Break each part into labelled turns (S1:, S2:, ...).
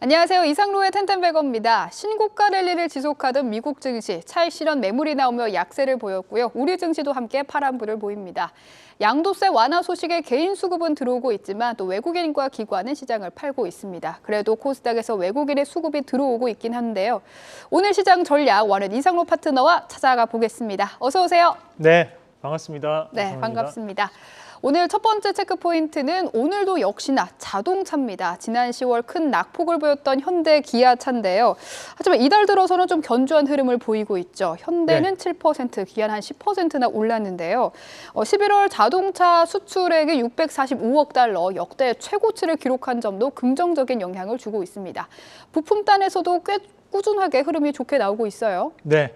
S1: 안녕하세요. 이상로의 텐텐베거입니다. 신고가 랠리를 지속하던 미국 증시, 차익 실현 매물이 나오며 약세를 보였고요. 우리 증시도 함께 파란불을 보입니다. 양도세 완화 소식에 개인 수급은 들어오고 있지만 또 외국인과 기관은 시장을 팔고 있습니다. 그래도 코스닥에서 외국인의 수급이 들어오고 있긴 한데요. 오늘 시장 전략 원은 이상로 파트너와 찾아가 보겠습니다. 어서 오세요.
S2: 네, 반갑습니다.
S1: 네, 반갑습니다. 오늘 첫 번째 체크 포인트는 오늘도 역시나 자동차입니다. 지난 10월 큰 낙폭을 보였던 현대 기아차인데요. 하지만 이달 들어서는 좀 견조한 흐름을 보이고 있죠. 현대는 7%, 기아는 한 10%나 올랐는데요. 11월 자동차 수출액이 645억 달러, 역대 최고치를 기록한 점도 긍정적인 영향을 주고 있습니다. 부품단에서도 꽤 꾸준하게 흐름이 좋게 나오고 있어요.
S2: 네.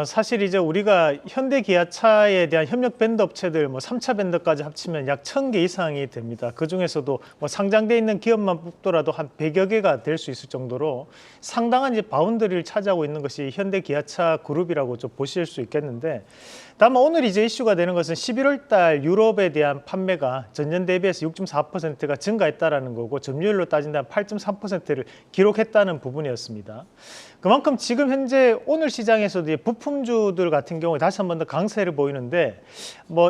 S2: 사실 이제 우리가 현대 기아차에 대한 협력 밴드 업체들 3차 밴드까지 합치면 약 1000개 이상이 됩니다. 그 중에서도 상장돼 있는 기업만 뽑더라도 한 100여 개가 될 수 있을 정도로 상당한 이제 바운더리를 차지하고 있는 것이 현대 기아차 그룹이라고 좀 보실 수 있겠는데, 다만 오늘 이제 이슈가 되는 것은 11월 달 유럽에 대한 판매가 전년 대비해서 6.4%가 증가했다라는 거고, 점유율로 따진다면 8.3%를 기록했다는 부분이었습니다. 그만큼 지금 현재 오늘 시장에서도 부품주들 같은 경우에 다시 한 번 더 강세를 보이는데,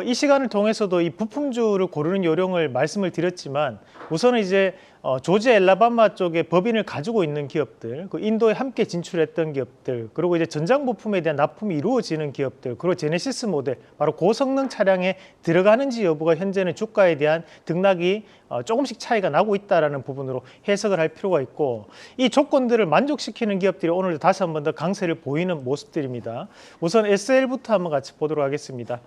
S2: 이 시간을 통해서도 이 부품주를 고르는 요령을 말씀을 드렸지만, 우선은 이제 조지 엘라바마 쪽에 법인을 가지고 있는 기업들, 그 인도에 함께 진출했던 기업들, 그리고 이제 전장 부품에 대한 납품이 이루어지는 기업들, 그리고 제네시스 모델, 바로 고성능 차량에 들어가는지 여부가 현재는 주가에 대한 등락이 조금씩 차이가 나고 있다라는 부분으로 해석을 할 필요가 있고, 이 조건들을 만족시키는 기업들이 오늘 다시 한 번 더 강세를 보이는 모습들입니다. 우선 SL부터 한번 같이 보도록 하겠습니다.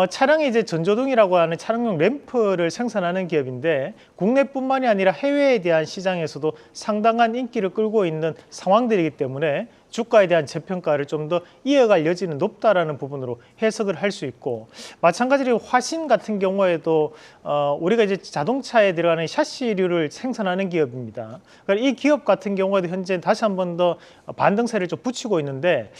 S2: 차량의 이제 전조등이라고 하는 차량용 램프를 생산하는 기업인데, 국내뿐만이 아니라 해외에 대한 시장에서도 상당한 인기를 끌고 있는 상황들이기 때문에 주가에 대한 재평가를 좀 더 이어갈 여지는 높다라는 부분으로 해석을 할 수 있고, 마찬가지로 화신 같은 경우에도 우리가 이제 자동차에 들어가는 샤시류를 생산하는 기업입니다. 그러니까 이 기업 같은 경우에도 현재 다시 한 번 더 반등세를 좀 붙이고 있는데,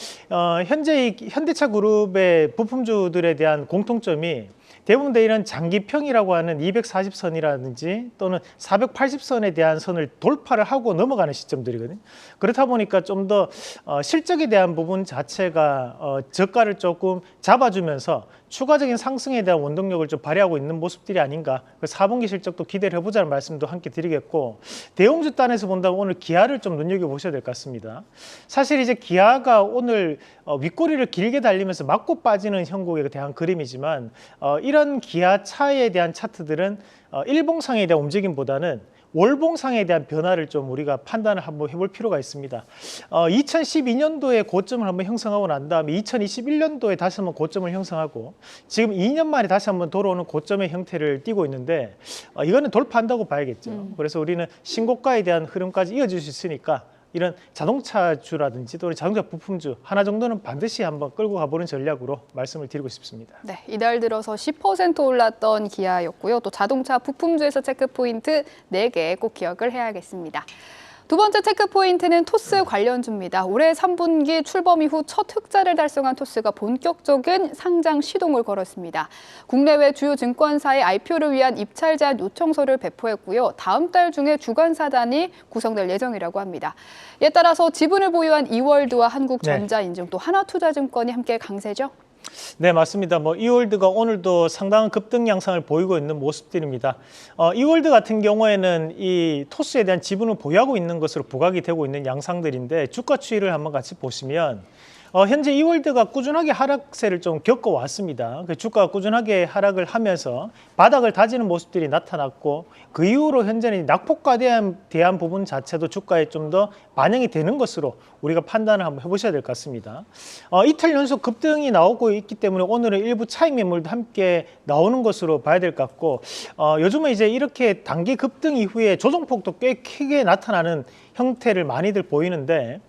S2: 현재 이 현대차 그룹의 부품주들에 대한 공통점이 대부분 이런 장기평이라고 하는 240선이라든지 또는 480선에 대한 선을 돌파를 하고 넘어가는 시점들이거든요. 그렇다 보니까 좀 더 실적에 대한 부분 자체가 저가를 조금 잡아주면서 추가적인 상승에 대한 원동력을 좀 발휘하고 있는 모습들이 아닌가. 4분기 실적도 기대를 해보자는 말씀도 함께 드리겠고, 대형주 단에서 본다면 오늘 기아를 좀 눈여겨보셔야 될 것 같습니다. 사실 이제 기아가 오늘 윗꼬리를 길게 달리면서 맞고 빠지는 형국에 대한 그림이지만, 이런 기아차에 대한 차트들은 일봉상에 대한 움직임보다는 월봉상에 대한 변화를 좀 우리가 판단을 한번 해볼 필요가 있습니다. 2012년도에 고점을 한번 형성하고 난 다음에 2021년도에 다시 한번 고점을 형성하고, 지금 2년 만에 다시 한번 돌아오는 고점의 형태를 띠고 있는데, 이거는 돌파한다고 봐야겠죠. 그래서 우리는 신고가에 대한 흐름까지 이어질 수 있으니까 이런 자동차주라든지 또는 자동차 부품주 하나 정도는 반드시 한번 끌고 가보는 전략으로 말씀을 드리고 싶습니다.
S1: 네, 이달 들어서 10% 올랐던 기아였고요. 또 자동차 부품주에서 체크 포인트 4개 꼭 기억을 해야겠습니다. 두 번째 체크 포인트는 토스 관련주입니다. 올해 3분기 출범 이후 첫 흑자를 달성한 토스가 본격적인 상장 시동을 걸었습니다. 국내외 주요 증권사의 IPO를 위한 입찰 제한 요청서를 배포했고요. 다음 달 중에 주관사단이 구성될 예정이라고 합니다. 이에 따라서 지분을 보유한 이월드와 한국전자인증 또 하나투자증권이 함께 강세죠?
S2: 네, 맞습니다. 이월드가 오늘도 상당한 급등 양상을 보이고 있는 모습들입니다. 이월드 같은 경우에는 이 토스에 대한 지분을 보유하고 있는 것으로 부각이 되고 있는 양상들인데, 주가 추이를 한번 같이 보시면 현재 이월드가 꾸준하게 하락세를 좀 겪어왔습니다. 주가가 꾸준하게 하락을 하면서 바닥을 다지는 모습들이 나타났고, 그 이후로 현재는 낙폭과에 대한 부분 자체도 주가에 좀 더 반영이 되는 것으로 우리가 판단을 한번 해보셔야 될 것 같습니다. 이틀 연속 급등이 나오고 있기 때문에 오늘은 일부 차익 매물도 함께 나오는 것으로 봐야 될 것 같고, 요즘은 이제 이렇게 단기 급등 이후에 조정폭도 꽤 크게 나타나는 형태를 많이들 보이는데,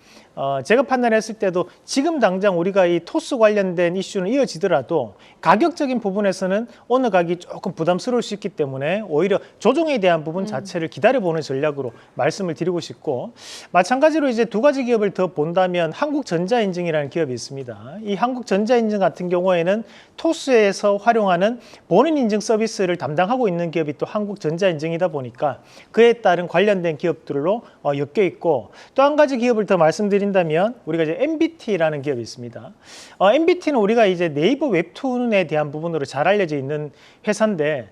S2: 제가 판단했을 때도 지금 당장 우리가 이 토스 관련된 이슈는 이어지더라도 가격적인 부분에서는 오늘 가격이 조금 부담스러울 수 있기 때문에 오히려 조정에 대한 부분 자체를 기다려보는 전략으로 말씀을 드리고 싶고, 마찬가지로 이제 두 가지 기업을 더 본다면 한국전자인증이라는 기업이 있습니다. 이 한국전자인증 같은 경우에는 토스에서 활용하는 본인 인증 서비스를 담당하고 있는 기업이 또 한국전자인증이다 보니까 그에 따른 관련된 기업들로 엮여 있고, 또 한 가지 기업을 더 말씀드린다면 우리가 이제 MBT라는 기업이 있습니다. MBT는 우리가 이제 네이버 웹툰에 대한 부분으로 잘 알려져 있는 회사인데,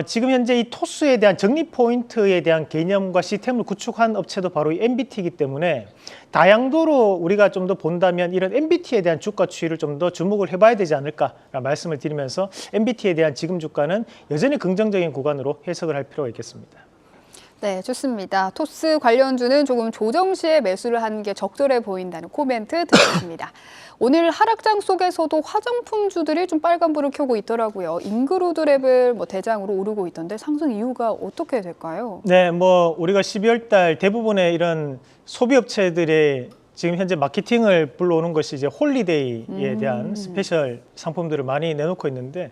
S2: 지금 현재 이 토스에 대한 적립 포인트에 대한 개념과 시스템을 구축한 업체도 바로 이 MBT이기 때문에 다양도로 우리가 좀 더 본다면 이런 MBT에 대한 주가 추이를 좀 더 주목을 해봐야 되지 않을까라는 말씀을 드리면서 MBT에 대한 지금 주가는 여전히 긍정적인 구간으로 해석을 할 필요가 있겠습니다.
S1: 네, 좋습니다. 토스 관련주는 조금 조정 시에 매수를 하는 게 적절해 보인다는 코멘트 드렸습니다. 오늘 하락장 속에서도 화장품주들이 좀 빨간불을 켜고 있더라고요. 잉그로드랩을 대장으로 오르고 있던데 상승 이유가 어떻게 될까요?
S2: 네, 우리가 12월 달 대부분의 이런 소비업체들의 지금 현재 마케팅을 불러오는 것이 이제 홀리데이에 대한 스페셜 상품들을 많이 내놓고 있는데,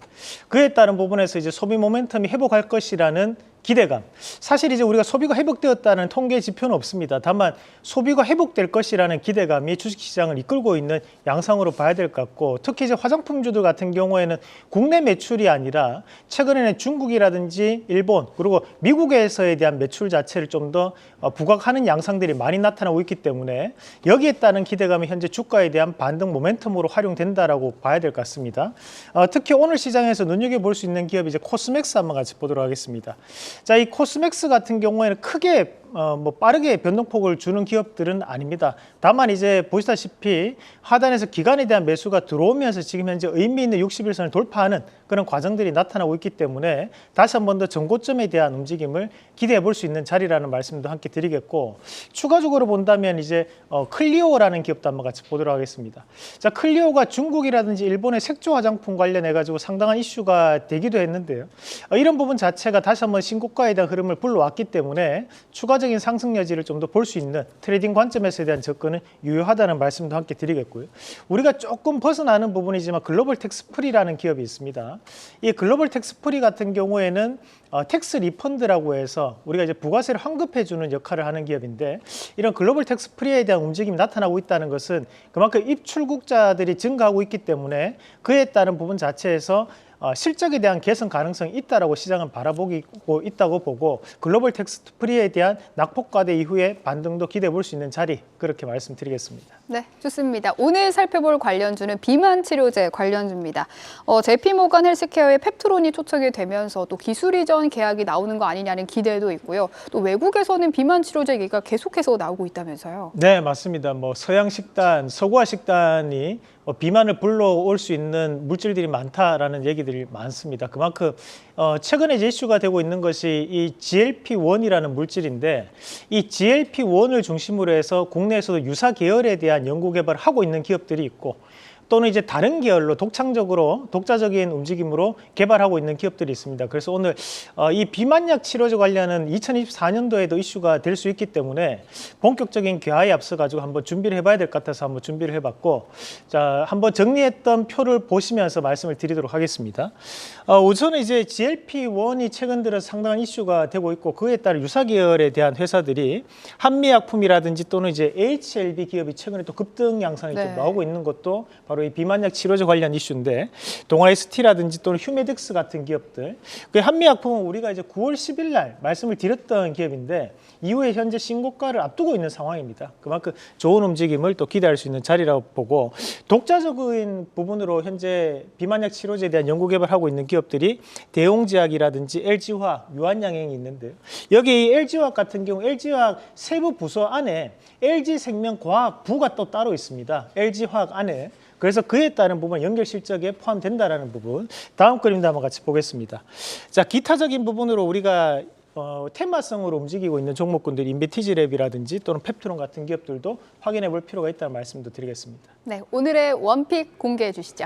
S2: 그에 따른 부분에서 이제 소비 모멘텀이 회복할 것이라는 기대감. 사실 이제 우리가 소비가 회복되었다는 통계 지표는 없습니다. 다만 소비가 회복될 것이라는 기대감이 주식시장을 이끌고 있는 양상으로 봐야 될 것 같고, 특히 이제 화장품주들 같은 경우에는 국내 매출이 아니라 최근에는 중국이라든지 일본 그리고 미국에서에 대한 매출 자체를 좀 더 부각하는 양상들이 많이 나타나고 있기 때문에 여기에 따른 기대감이 현재 주가에 대한 반등 모멘텀으로 활용된다라고 봐야 될 것 같습니다. 특히 오늘 시장에서 눈여겨볼 수 있는 기업이 이제 코스맥스 한번 같이 보도록 하겠습니다. 자, 이 코스맥스 같은 경우에는 크게 빠르게 변동폭을 주는 기업들은 아닙니다. 다만 이제 보시다시피 하단에서 기관에 대한 매수가 들어오면서 지금 현재 의미 있는 60일선을 돌파하는 그런 과정들이 나타나고 있기 때문에 다시 한 번 더 전고점에 대한 움직임을 기대해 볼 수 있는 자리라는 말씀도 함께 드리겠고, 추가적으로 본다면 이제 클리오라는 기업도 한번 같이 보도록 하겠습니다. 자, 클리오가 중국이라든지 일본의 색조 화장품 관련해 가지고 상당한 이슈가 되기도 했는데요. 이런 부분 자체가 다시 한번 신고가에 대한 흐름을 불러왔기 때문에 추가적인 상승 여지를 좀 더 볼 수 있는 트레이딩 관점에서에 대한 접근은 유효하다는 말씀도 함께 드리겠고요. 우리가 조금 벗어나는 부분이지만 글로벌 텍스프리라는 기업이 있습니다. 이 글로벌 텍스프리 같은 경우에는 텍스 리펀드라고 해서 우리가 이제 부가세를 환급해 주는 역할을 하는 기업인데, 이런 글로벌 텍스프리에 대한 움직임이 나타나고 있다는 것은 그만큼 입출국자들이 증가하고 있기 때문에 그에 따른 부분 자체에서 실적에 대한 개선 가능성이 있다라고 시장은 바라보고 있다고 보고, 글로벌 텍스프리에 대한 낙폭과대 이후에 반등도 기대해 볼 수 있는 자리, 그렇게 말씀드리겠습니다.
S1: 네, 좋습니다. 오늘 살펴볼 관련주는 비만 치료제 관련주입니다. JP모건 헬스케어의 펩트론이 초청이 되면서 또 기술 이전 계약이 나오는 거 아니냐는 기대도 있고요. 또 외국에서는 비만 치료제 얘기가 계속해서 나오고 있다면서요.
S2: 네, 맞습니다. 서양 식단, 서구화 식단이 비만을 불러올 수 있는 물질들이 많다라는 얘기들이 많습니다. 그만큼 최근에 이제 이슈가 되고 있는 것이 이 GLP-1이라는 물질인데, 이 GLP-1을 중심으로 해서 국내에서도 유사 계열에 대한 연구 개발을 하고 있는 기업들이 있고, 또는 이제 다른 계열로 독자적인 움직임으로 개발하고 있는 기업들이 있습니다. 그래서 오늘 이 비만약 치료제 관련은 2024년도에도 이슈가 될 수 있기 때문에 본격적인 개화에 앞서 가지고 한번 준비를 해봐야 될 것 같아서 한번 준비를 해봤고, 자, 한번 정리했던 표를 보시면서 말씀을 드리도록 하겠습니다. 우선은 이제 GLP-1이 최근 들어 상당한 이슈가 되고 있고, 그에 따른 유사 계열에 대한 회사들이 한미약품이라든지 또는 이제 HLB 기업이 최근에 또 급등 양상이 좀 나오고 있는 것도 바로 이 비만약 치료제 관련 이슈인데, 동아ST라든지 또는 휴메덱스 같은 기업들, 그 한미약품은 우리가 이제 9월 10일 날 말씀을 드렸던 기업인데 이후에 현재 신고가를 앞두고 있는 상황입니다. 그만큼 좋은 움직임을 또 기대할 수 있는 자리라고 보고, 독자적인 부분으로 현재 비만약 치료제에 대한 연구 개발하고 있는 기업들이 대웅제약이라든지 LG화학, 유한양행이 있는데요. 여기 LG화학 같은 경우 LG화학 세부 부서 안에 LG생명과학부가 또 따로 있습니다. LG화학 안에. 그래서 그에 따른 부분 연결 실적에 포함된다라는 부분, 다음 그림도 한번 같이 보겠습니다. 자, 기타적인 부분으로 우리가 테마성으로 움직이고 있는 종목군들 인베티지랩이라든지 또는 펩트론 같은 기업들도 확인해 볼 필요가 있다는 말씀도 드리겠습니다.
S1: 네, 오늘의 원픽 공개해 주시죠.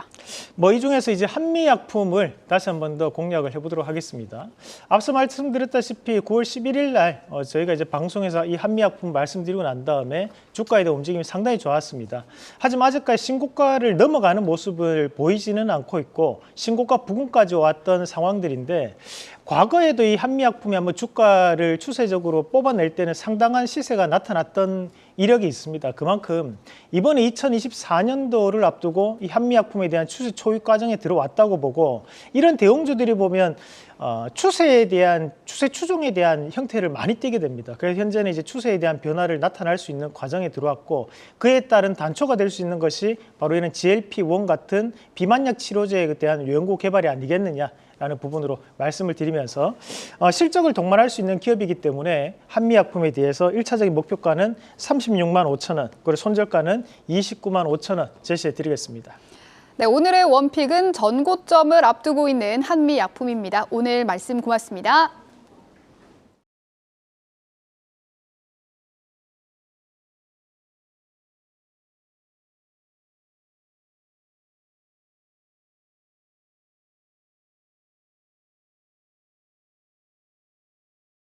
S2: 이 중에서 이제 한미약품을 다시 한 번 더 공략을 해보도록 하겠습니다. 앞서 말씀드렸다시피 9월 11일 날 저희가 이제 방송에서 이 한미약품 말씀드리고 난 다음에 주가에 대한 움직임이 상당히 좋았습니다. 하지만 아직까지 신고가를 넘어가는 모습을 보이지는 않고 있고 신고가 부근까지 왔던 상황들인데 과거에도 이 한미약품이 한번 주가를 추세적으로 뽑아낼 때는 상당한 시세가 나타났던 이력이 있습니다. 그만큼 이번에 2024년도를 앞두고 이 한미약품에 대한 추세 초입 과정에 들어왔다고 보고 이런 대형주들이 보면 추세 추종에 대한 형태를 많이 띠게 됩니다. 그래서 현재는 이제 추세에 대한 변화를 나타날 수 있는 과정에 들어왔고 그에 따른 단초가 될 수 있는 것이 바로 이런 GLP-1 같은 비만약 치료제에 대한 연구 개발이 아니겠느냐라는 부분으로 말씀을 드리면서 실적을 동반할 수 있는 기업이기 때문에 한미약품에 대해서 1차적인 목표가는 36만 5천 원, 그리고 손절가는 29만 5천 원 제시해 드리겠습니다.
S1: 네, 오늘의 원픽은 전고점을 앞두고 있는 한미약품입니다. 오늘 말씀 고맙습니다.